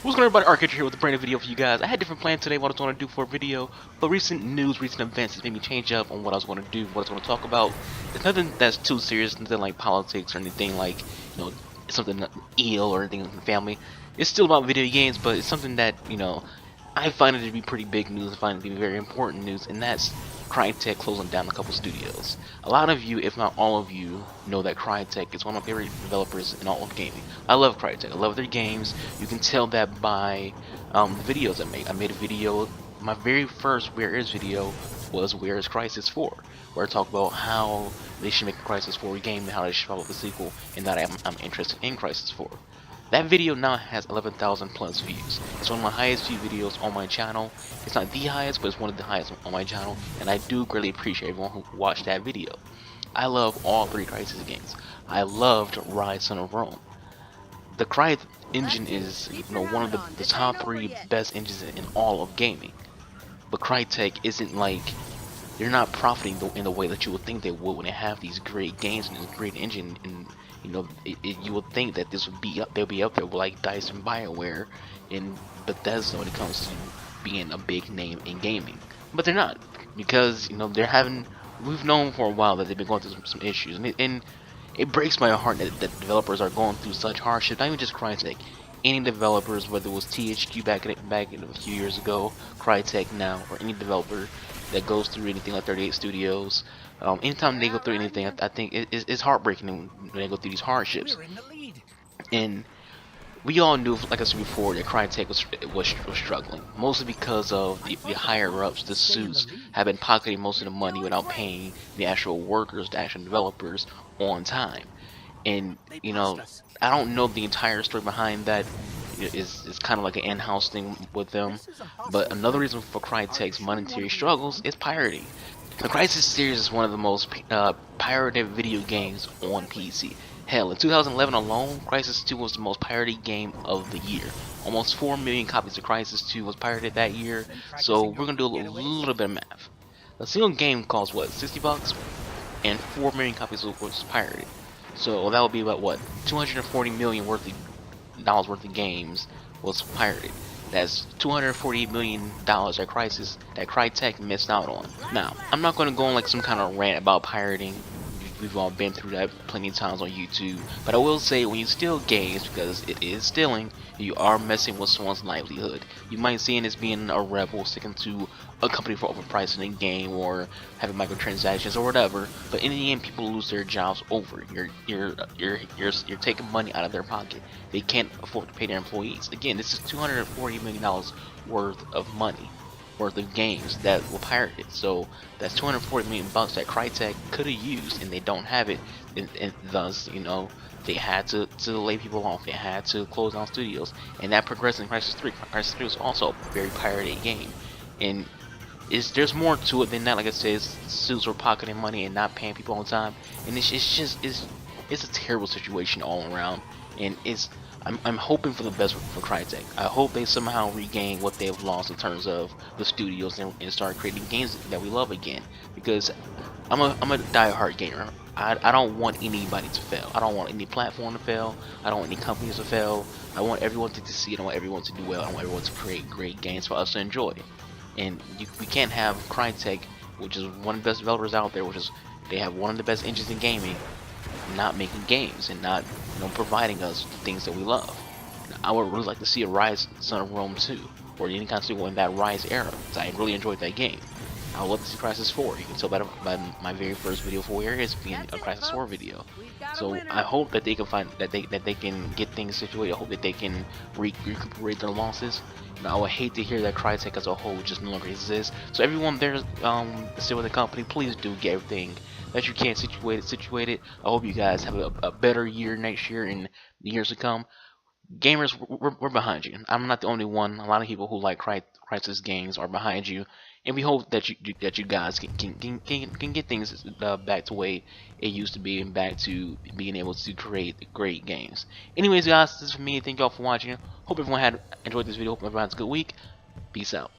What's going on, everybody? Arcade here with a brand new video for you guys. I had different plans today what I was going to do for a video, but recent news, recent events has made me change up on what I was going to do, what I was going to talk about. It's nothing that's too serious, nothing like politics or anything like, something ill or anything in the family. It's still about video games, but it's something that, I find it to be pretty big news, I find it to be very important news, and that's Crytek closing down a couple studios. A lot of you, if not all of you, know that Crytek is one of my favorite developers in all of gaming. I love Crytek. I love their games. You can tell that by the videos I make. I made a video, my very first Where Is video was Where Is Crysis 4, where I talk about how they should make a Crysis 4 game and how they should follow the sequel, and that I'm interested in Crysis 4. That video now has 11,000 plus views. It's one of my highest view videos on my channel. It's not the highest, but it's one of the highest on my channel, and I do greatly appreciate everyone who watched that video. I love all three Crysis games. I loved Rise Son of Rome. The Crytek engine is, one of the top 3 best engines in all of gaming. But Crytek isn't like, they're not profiting in the way that you would think they would when they have these great games and this great engine. And you would think that this would be they'll be up there with like DICE and BioWare and Bethesda when it comes to being a big name in gaming. But they're not, because we've known for a while that they've been going through some issues, and it breaks my heart that developers are going through such hardship. Not even just Crytek. Any developers, whether it was THQ back in a few years ago, Crytek now, or any developer that goes through anything like 38 Studios, anytime they go through anything, I think it's heartbreaking when they go through these hardships. And we all knew, like I said before, that Crytek was struggling, mostly because of the higher ups, the suits, have been pocketing most of the money without paying the actual workers, the actual developers on time. And I don't know the entire story behind that. It's kind of like an in-house thing with them, but another reason for Crytek's monetary struggles is pirating. The Crysis series is one of the most pirated video games on PC. Hell, in 2011 alone, Crysis 2 was the most pirated game of the year. Almost 4 million copies of Crysis 2 was pirated that year, so we're gonna do a little bit of math. A single game costs what, $60? And 4 million copies was pirated. So that would be about what, 240 million dollars worth of games was pirated. That's $248 million that Crytek missed out on. Now, I'm not going to go on like some kind of rant about pirating. We've all been through that plenty of times on YouTube. But I will say, when you steal games, because it is stealing, you are messing with someone's livelihood. You might see it as being a rebel, sticking to a company for overpricing a game or having microtransactions or whatever. But in the end, people lose their jobs over it. You're taking money out of their pocket. They can't afford to pay their employees. Again, this is $240 million worth of money, worth of games that were pirated. So that's 240 million bucks that Crytek could have used, and they don't have it, and thus they had to lay people off. They had to close down studios, and that progressed in Crysis 3. Crysis 3 was also a very pirated game, and there's more to it than that. Like I said, suits were pocketing money and not paying people on time, and it's a terrible situation all around. And I'm hoping for the best for Crytek. I hope they somehow regain what they've lost in terms of the studios and start creating games that we love again. Because I'm a die-hard gamer. I don't want anybody to fail. I don't want any platform to fail. I don't want any companies to fail. I want everyone to succeed. I want everyone to do well. I want everyone to create great games for us to enjoy. And we can't have Crytek, which is one of the best developers out there, they have one of the best engines in gaming, not making games and not providing us the things that we love. I would really like to see a Rise Son of Rome 2, or any kind of sequel in that Rise era, because I really enjoyed that game. I would love to see Crysis 4. You can tell by my very first video for Where Is being a Crysis 4 video. So I hope that they can they can get things situated. I hope that they can recuperate their losses. I would hate to hear that Crytek as a whole just no longer exists. So everyone there still with the company, please do get everything that you can situated. I hope you guys have a better year next year and the years to come. Gamers, we're behind you. I'm not the only one. A lot of people who like Crysis games are behind you, and we hope that you guys can get things back to the way it used to be, and back to being able to create great games. Anyways, guys, this is for me. Thank y'all for watching. Hope everyone had enjoyed this video. Hope everyone has a good week. Peace out.